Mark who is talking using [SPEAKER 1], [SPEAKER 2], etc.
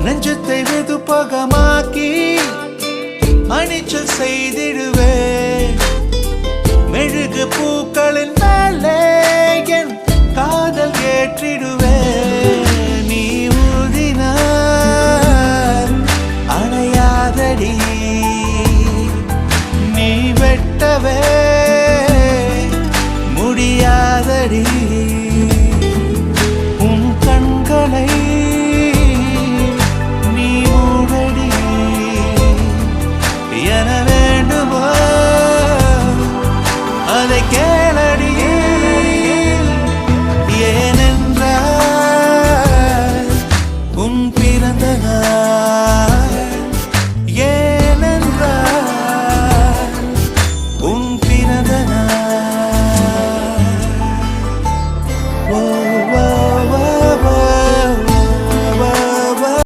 [SPEAKER 1] நெஞ்சத்தை வெதுப்பகமாக்கி அணிச்சல் செய்திடுவே மெழுகு பூக்களின் மேலே என் காதல் ஏற்றிடுவே நீ ஊதினார் அணையாதடி நீ வெட்டவே முடியாதடி உன் கண்களை நீ மூடடி என வேண்டுமோ அதை கேளடி ஏனென்றால் உன் பிறந்த நாள்